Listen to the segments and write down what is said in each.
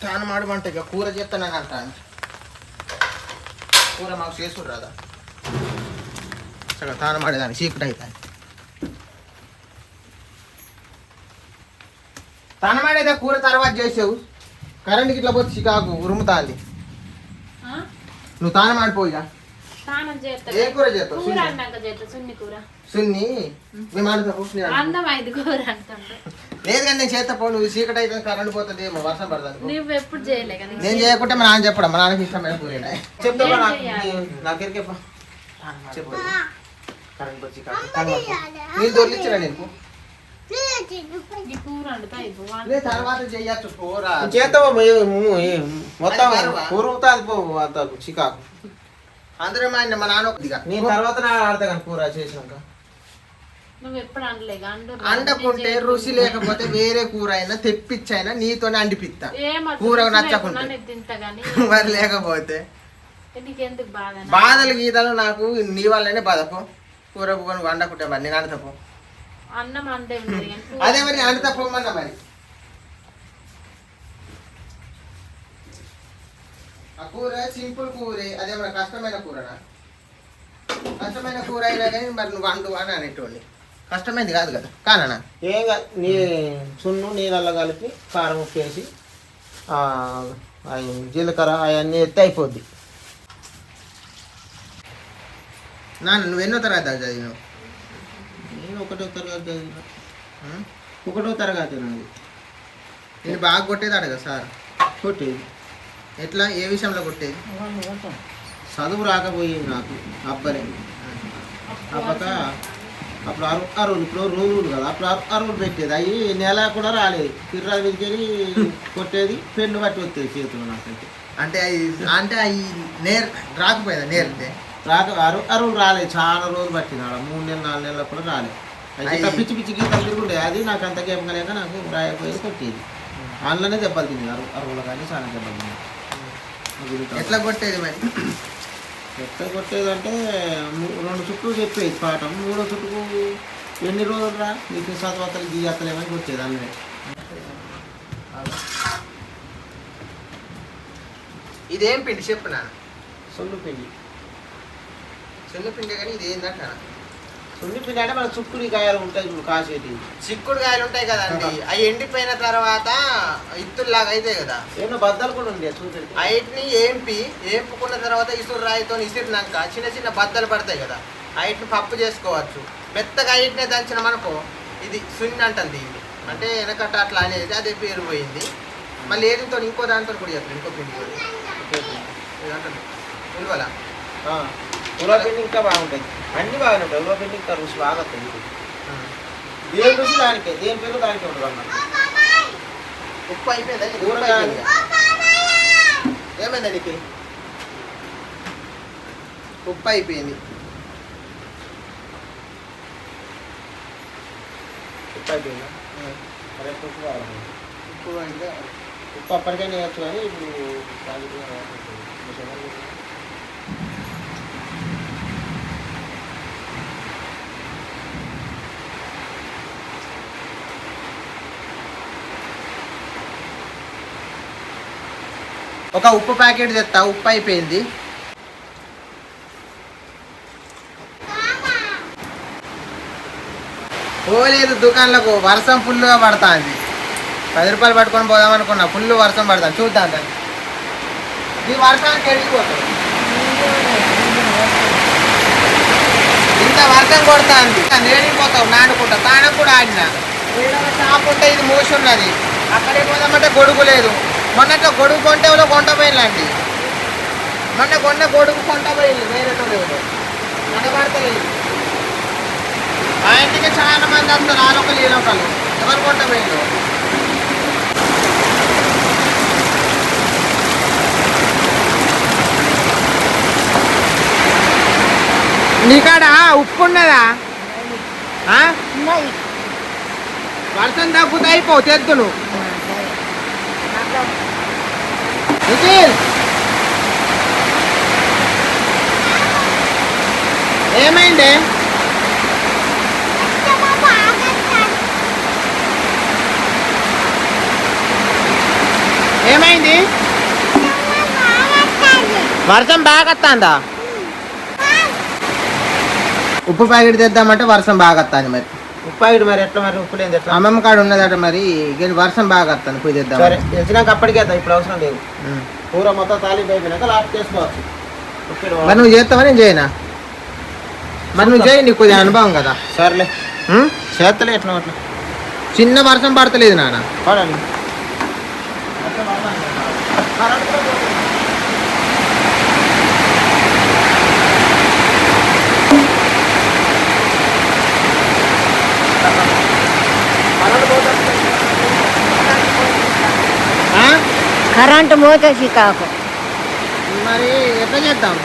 తాను మాడమంటే ఇక కూర చేస్తానని అంటాను. కూర మాకు చేసుకుని రాదా సరే తాను మాడేదాన్ని చీకటి అవుతాను. తాను మాడేదా కూర తర్వాత చేసావు. కరెంట్కి ఇట్లా పోతే చికాకు ఉరుముతాంది. నువ్వు తాను మాడిపోయిగా ఏ కూర చేస్తావు? సున్ని మేము ఆడుతావు లేదు కానీ నేను చేస్తా పో. నువ్వు చీకటి అయితే కరెంట్ పోతుంది ఏమో వర్షం పడుతుంది. నేను చేయకుంటే మా నాన్న చెప్పడం. మా నాన్నకి ఇష్టమైన కూర చెప్తా నాకెరికే చెప్పు. కరెంట్ వచ్చి నీళ్ళు దొరికిచ్చిరా నీకు తర్వాత చెయ్యచ్చు కూర చేస్తావా మొత్తం కూర పో చికాకు అందరూ మా నాన్న నేను తర్వాత ఆడతా కానీ కూర చేసినాక. అండకుంటే రుచి లేకపోతే వేరే కూర అయినా తెప్పించైనా నీతోనే అండిపిస్తా కూర నచ్చకుండా. మరి లేకపోతే బాధలు గీతలు నాకు నీ వల్లనే బాధపో. కూర నువ్వు అండకుంటే మరి నేను అండతపో. అదే మరి అండతపోమన్నా మరి ఆ కూర సింపుల్ కూరే. అదేమన్నా కష్టమైన కూరనా? కష్టమైన కూర అయినా కానీ మరి నువ్వు వండు అని అనేటోండి. కష్టమైంది కాదు కదా కానా? ఏం కాదు. నీ సున్ను నీళ్ళల్లో కలిపి కారం ఉప్పు వేసి జీలకర్ర అవన్నీ ఎత్తి అయిపోద్ది. నాన్న నువ్వు ఎన్నో తరగతి చదివినావు? నేను ఒకటో తరగతి చదివినా. ఒకటో తరగతి నాది. నేను బాగా కొట్టేది అడగ సార్. కొట్టేది ఎట్లా ఏ విషయంలో కొట్టేది? చదువు రాకపోయింది నాకు అబ్బలే అప్పక. అప్పుడు అరువులు ఇప్పుడు రోజులు కదా అప్పుడు అరువులు పెట్టేది. అవి నెల కూడా రాలేదు. తిర్రా వెతికేది కొట్టేది పెన్ను బట్టి వచ్చేది చేతులు నాకైతే. అంటే అవి రాకపోయేదా నేర్తే అరువులు రాలేదు. చాలా రోజులు పట్టినాడు. 3 నెలలు 4 నెలలు కూడా రాలేదు. అయితే పిచ్చి పిచ్చి గీతలు తిరుగుండే అది నాకు అంత గేమ్ కలేక నాకు రాయకపోయేది కొట్టేది. అందులోనే దెబ్బలు తినేది అరువులు కానీ చాలా దెబ్బలు తినేది. ఎట్లా కొట్టేది మరి? ఎట్లా కొట్టేది అంటే 2 చుట్టూ చెప్పేది పాఠం. 3వ చుట్టుకు ఎన్ని రోజులు రా నీకు చదవతలు గీయతలేమని కొట్టేది. అందులో ఇదేం పిండి చెప్పు నాన్న? సొల్లు పిండి. సొల్లు పిండి కానీ ఇది ఏంటంట? సొల్లు పిండి అంటే మన చుక్కుడు కాయలు ఉంటాయి ఇప్పుడు కాసేటి చిక్కుడు కాయలు ఉంటాయి కదండి. అవి ఎండిపోయిన తర్వాత ఇత్తుల్లాగా అయితే కదా ఏమో బద్దలు కూడా ఉంది చూడండి. వాటిని ఏంపుకున్న తర్వాత ఇసురు రాయితో ఇసిరినాక చిన్న చిన్న బద్దలు పడతాయి కదా. వాటిని పప్పు చేసుకోవచ్చు. మెత్తగా వాటినే దంచిన మనకు ఇది సున్ని అంటుంది. ఇది అంటే వెనకట్ట అట్లా అనేది అదే పేరు పోయింది. మళ్ళీ ఏదితో ఇంకో దాంతో కూడా చేస్తారు. ఇంకో పిండి అంటుంది ఉలవల. ఉలవ పిండి ఇంకా బాగుంటుంది. అన్ని బాగానే ఉంటాయి. ఉలవ పిండి ఇంకా రుచి బాగా వస్తుంది. దేని రుచి దానికే, దేని పేరు దానికే ఉంటుంది అన్నమాట. ఉప్పు అయిపోయిందా? ఏమైందా నీకు? ఉప్పు అయిపోయింది. ఉప్పు అయిపోయిందా? కరెక్ట్ ఉప్పు కావాలి. ఉప్పు అంటే ఉప్పు అప్పటికే నేర్చు కానీ ఇప్పుడు ఒక ఉప్పు ప్యాకెట్ తెస్తా. ఉప్పు అయిపోయింది. పోలేదు దుకాణంలకు. వర్షం ఫుల్గా పడుతుంది. 10 రూపాయలు పట్టుకొని పోదాం అనుకున్నా. ఫుల్ వర్షం పడతాను. చూద్దాం దాన్ని. ఈ వర్షానికి వెళ్ళిపోతుంది. ఇంత వర్షం కొడుతుంది. నేడిపోతావు నానుకుంటా. తానకు కూడా ఆడినా. షాప్ ఉంటే ఇది మూసి ఉన్నది. అక్కడికి పోదామంటే గొడుగు లేదు. మొన్నట్లో గొడుగు కొంటే ఎవరో కొంట పోయిందండి. మొన్న గొడుగు కొంట పోయింది వేరేతో లేదు. కనబడతలేదు. ఆ ఇంటికి చాలా మంది వస్తారు. ఆలోకలు ఈ లోకలు ఎవరు కొంట పోయిందో. నీకాడ ఉప్పు ఉన్నదా? వర్షం తగ్గుతా అయిపో తెద్దును. ఏమైంది? ఏమైంది? వర్షం బాగా వస్తుందా? ఉప్పు ప్యాకెట్ తెద్దామంటే వర్షం బాగా వస్తుంది. మరి ఉప్పు ప్యాకెట్ మరి ఎట్లా? మరి ఉప్పు లేదు ఎట్లా? అమ్మమ్మ కాడ ఉన్నదట. మరి వర్షం బాగా వస్తుంది. పోయి తెద్దాం. సరే తెచ్చినాక అప్పటికే ఇప్పుడు అవసరం లేదు. కూర మొత్తం తాలింపు అయిపోయినాక లాస్ట్ చేసుకోవచ్చు. మరి నువ్వు చేస్తావా నేను చేయనా? మరి నువ్వు చేయి, నీకు కొద్దిగా అనుభవం కదా. సర్లే చేస్తలే ఎట్లా అట్లా. చిన్న వర్షం పడతలేదు నాన్న. పడాలి. కరెంటు పోతే చికాకు. మరి ఎట్లా చేద్దాం?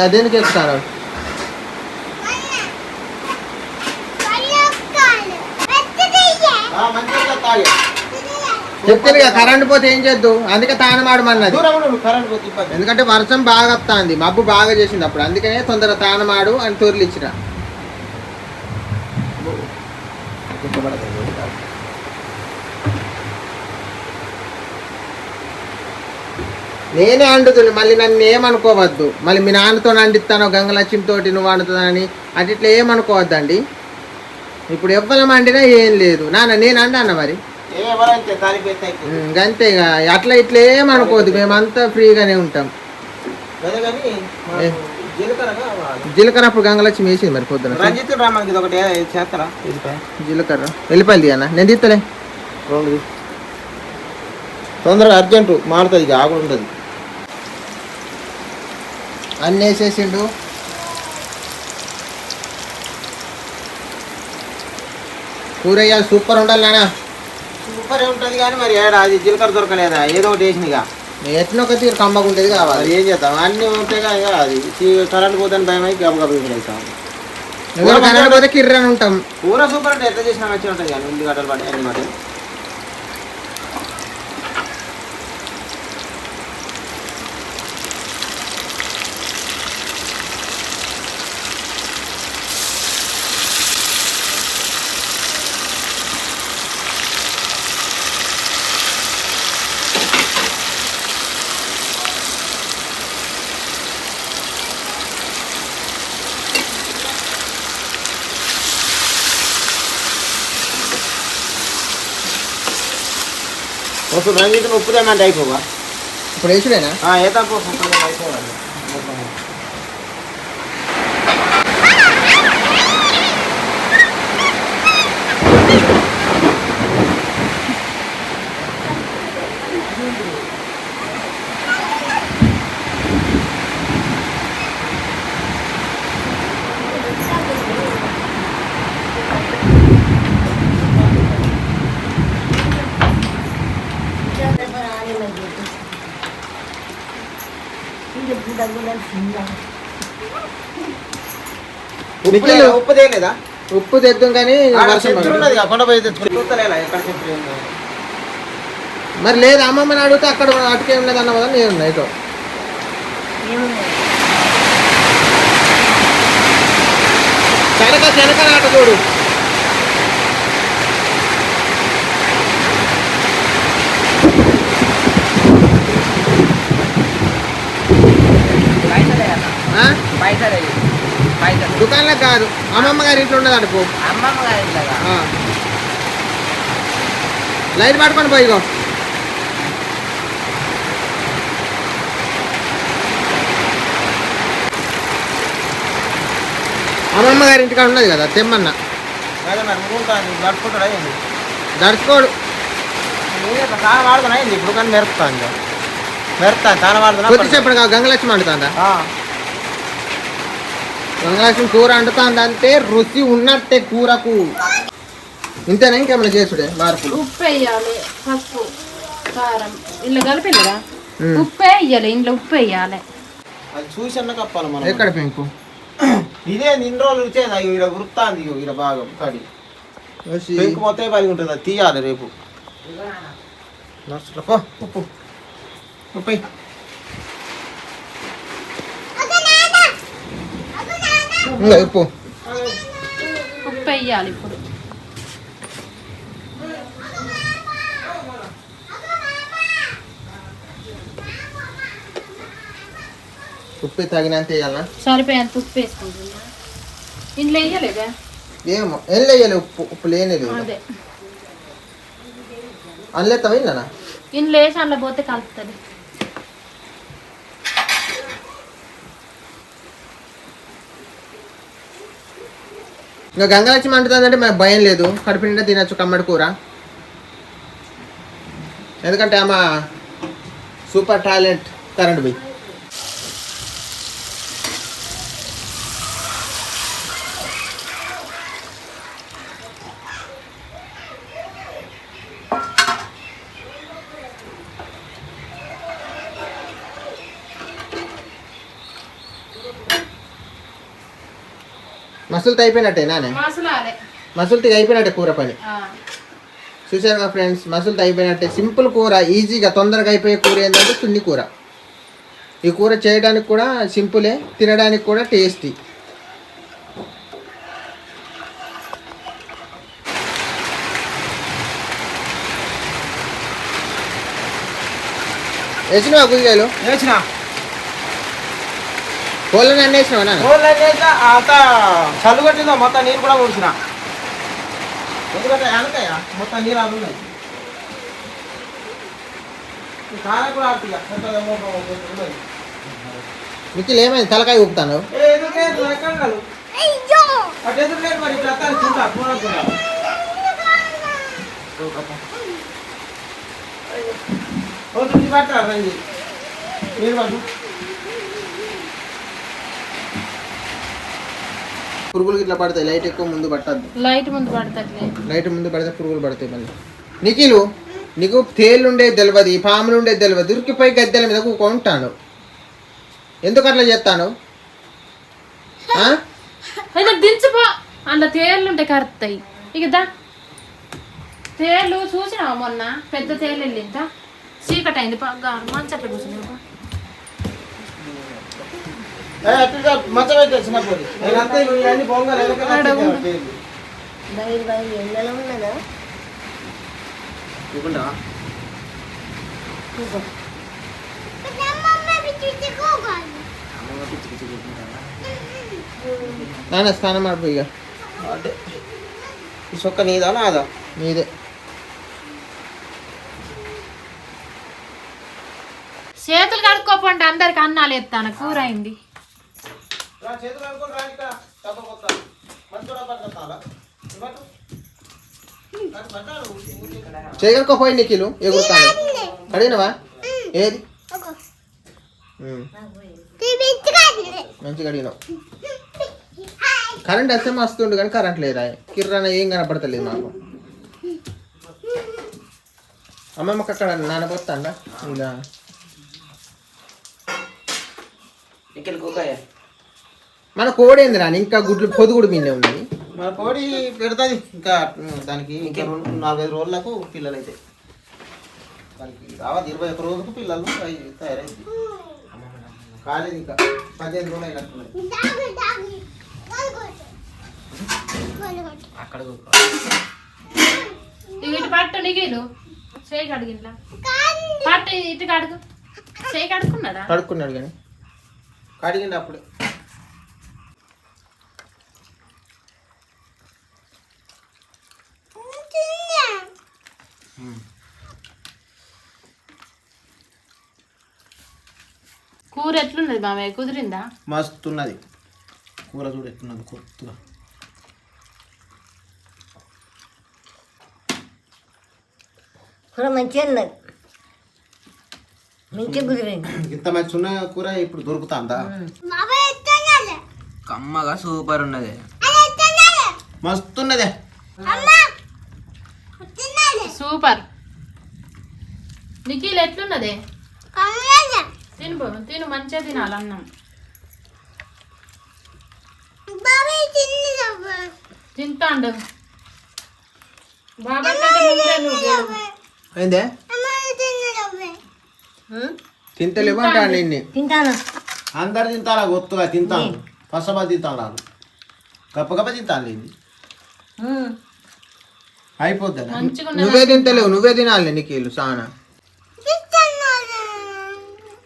అదేందుకు ఎక్కుతారు? చెప్తాను కరెంట్ పోతే ఏం చేద్దు, అందుకే తానమాడమన్నది. ఎందుకంటే వర్షం బాగా వస్తుంది, మబ్బు బాగా చేసింది అప్పుడు, అందుకనే తొందరగా తానమాడు అని తోర్లు ఇచ్చిన. నేనే అండుతుంది, మళ్ళీ నన్ను ఏమనుకోవద్దు. మళ్ళీ మీ నాన్నతో అండిస్తాను గంగలక్ష్మితో నువ్వు వండుతుందని అటు ఇట్లా ఏమనుకోవద్దండి. ఇప్పుడు ఎవ్వరం అండినా ఏం లేదు నాన్న, నేను అండాను మరి అంతే. అట్లా ఇట్లా ఏమనుకోవద్దు, మేమంతా ఫ్రీగానే ఉంటాం. జీలకర్ర అప్పుడు గంగలక్ష్మి వేసింది మరి పొద్దున. జీలకర్ర వెళ్ళిపోయింది అన్న, నేను తీస్తలే. తొందరగా అర్జెంటు మారుతుంది, ఇక ఆగు ఉంటుంది. అన్నీ వేసేసిండు. కూర వేయాలి, సూపర్ ఉండాలి నాన్న. సూపర్ ఉంటుంది కానీ మరి ఏడా అది జీలకర్ర దొరకలేదా? ఏదో ఒకటి వేసినగా ఎట్లా ఒక తీరు కమ్మగా ఉంటుంది కావాలి. ఏం చేద్దాం, అన్నీ ఉంటాయి కదా. అది కరెంట్ పోతాను భయం అయి గబగబ అవుతాం. కరెంట్ పోతే కిర్రని ఉంటాం. కూర సూపర్ అంటే ఎట్లా చేసినా మంచిగా ఉంటుంది కానీ ఉల్లి గడ్డలు పడి అన్నమాట. ఇప్పుడు రంజిత్ ఉప్పు తెమ్మంటే అయిపోవా? ఇప్పుడు వేసుడేనా? ఏ తప్పు అయిపోవాలి. ఉప్పు తేలేదా? ఉప్పు తెద్దాం కానీ మరి లేదు. అమ్మమ్మని అడిగితే అక్కడ అటుకే ఉన్నది అన్న కదా. నేను ఉన్నాయి శనక ఆట చూడు. దుకాణంలో కాదు, అమ్మమ్మ గారి ఇంట్లో ఉన్నది అడుపు. అమ్మమ్మ గారి ఇంట్లో లైట్ పట్టుకొని పోయిగో. అమ్మమ్మ గారి ఇంటికాడ ఉన్నది కదా, తెమ్మన్న. దడుచుకోడు తాను వాడుతున్నా ఇప్పుడు కానీ మెరుపుతాను. తాను వాడుతున్నా కొద్దిసేపటి గంగలక్ష్మి వండుతుందా? గంగలక్ష్మి కూర వండుతుందంటే రుచి ఉన్నట్టే కూరకు. ఇంతేనా ఇంకేమైనా చేసుడే మార్పులు? ఉప్పు వేయాలి, పసుపు, కారం ఇంట్లో కలిపిందిగా ఉప్పు వేయాలి, ఇంట్లో ఉప్పు వేయాలి. అది చూసి అన్న కప్పాలి మనం. ఎక్కడ పెంకు ఇదే ఇన్ని రోజులు వచ్చేది ఇక్కడ వృత్తాంది ఇక్కడ బాగా కడి పెంకు మొత్తం పని ఉంటుంది, అది తీయాలి రేపు. ఉప్పు ఉప్పు ఇంకా ఉప్పు ఉప్పు వేయాలి ఇప్పుడు. ఉప్పు తగినంత వేయాలనా? సరిపోయేంత ఉప్పు వేసుకుంటున్నా. ఇంట్లో వేయలేదా? ఏమో ఏం వేయాలి, ఉప్పు లేనేది. అదే అందులో తవ్విందనా? ఇంట్లో వేసి అందులో పోతే కలుపుతుంది. ఇంకా గంగలక్ష్మి అంటుందంటే మనకు భయం లేదు, కడుపు నిండా తినచ్చు కమ్మడి కూర. ఎందుకంటే ఆమె సూపర్ టాలెంట్ కరెంట్ పోయి. మసులుతో అయిపోయినట్టే నానే, మసులుతో అయిపోయినట్టే కూర పని. చూసారుగా ఫ్రెండ్స్, మసులుతో అయిపోయినట్టే. సింపుల్ కూర, ఈజీగా తొందరగా అయిపోయే కూర ఏంటంటే చున్ని కూర. ఈ కూర చేయడానికి కూడా సింపులే, తినడానికి కూడా టేస్టీ. వేసినావా గురిగాయలు? వేసినా. కోళ్ళని అన్నీ వేసినావా? అంత చల్లు కట్టిందో మొత్తం నీరు కూడా కూర్చున్నా. ఎందుకంటే అనకాయ మొత్తం నీరు అందున్నాయి. కారం కూడా ఆడుతున్నా. మిక్కిలు ఏమైంది? తలకాయ ఊపుతాను. మరి పట్టారు నీరు పట్టు. పురుగులు ఇట్లా పడతాయి, లైట్ ఎక్కువ ముందు పట్టద్దు. లైట్ ముందు పడతాయి, లైట్ ముందు పడితే పురుగులు పడతాయి. మళ్ళీ నిఖిలు, నీకు తేళ్ళు ఉండేది తెలియదు, పాములు ఉండేది తెలియదు, ఉరికిపోయి గద్దెల మీద కూకుంటాను. ఎందుకు అట్లా చేస్తాను? దించిపో, అందులో తేళ్ళు ఉంటే కరుతాయి. ఇక దా, తేళ్ళు చూసినావా మొన్న? పెద్ద తేళ్ళు వెళ్ళిందా, చీకటి అయింది, మంచి అట్లా కూర్చున్నావు. స్నానం మాడిపో. ఇక ఈ చొక్క నీదా నాదా? నీదే. చేతులు కడుక్కోపోండి, అందరికి అన్నాలు ఎత్తాను, కూర అయింది. చేయగలుకోపోయి నిఖిలు ఎగురుతాను. అడిగినవా? ఏది మంచిగా అడిగినావు. కరెంట్ వస్తే మస్తుండు కానీ కరెంట్ లేదా, కిర్రాన ఏం కనపడతలేదు మాకు. అమ్మమ్మకి అక్కడ నానబోతాండా ఇలా మన కోడి ఏంది రాని, ఇంకా గుడ్లు పొదుగుడు మీనే ఉన్నది. మన కోడి పెడుతుంది ఇంకా దానికి ఇంకా 4-5 రోజులకు పిల్లలు అయితే దానికి రావాలి. 21 రోజులకు పిల్లలు తయారైంది. కాలేదు ఇంకా 15 రోజులు అయినట్టున్నాయి. అక్కడ ఇటు పట్టు నిగిలు చేయి కడిగిట్లా పట్టు, ఇటు కడుగు. చేయి కడుక్కున్నాడా? కడుక్కున్నాడు కానీ కడిగిండి అప్పుడే. కూర ఎట్లున్నది మామయ్య, కుదిరిందా? మస్తున్నది కూర, చూడు ఎట్లున్నది కొత్తగా. కూర మంచిగా ఉన్నది, మంచిగా కుదిరింది. ఇంత మంచి ఉన్న కూర ఇప్పుడు దొరుకుతుందా? కమ్మగా సూపర్ ఉన్నది, మస్తున్నదే. సూపర్. నిఖిల్ ఎట్లున్నదే? తిను తిను, మంచిగా తినాలి అన్నం. తింటాండు బాబాయ్ కంటే ముందే నువ్వు. ఏందే తింటలేమంటా నిన్ను. తింటాను. అందరు తింటారా? గొత్తుగా తింటాను, పసబా తింటాను, గప్ప గప్ప తింటాను. ఇది అయిపోద్దా? నువ్వే తింటలేవు, నువ్వే తినాలి నీకేళ్ళు సానా.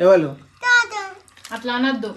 ఎవరు అట్లా అనద్దు.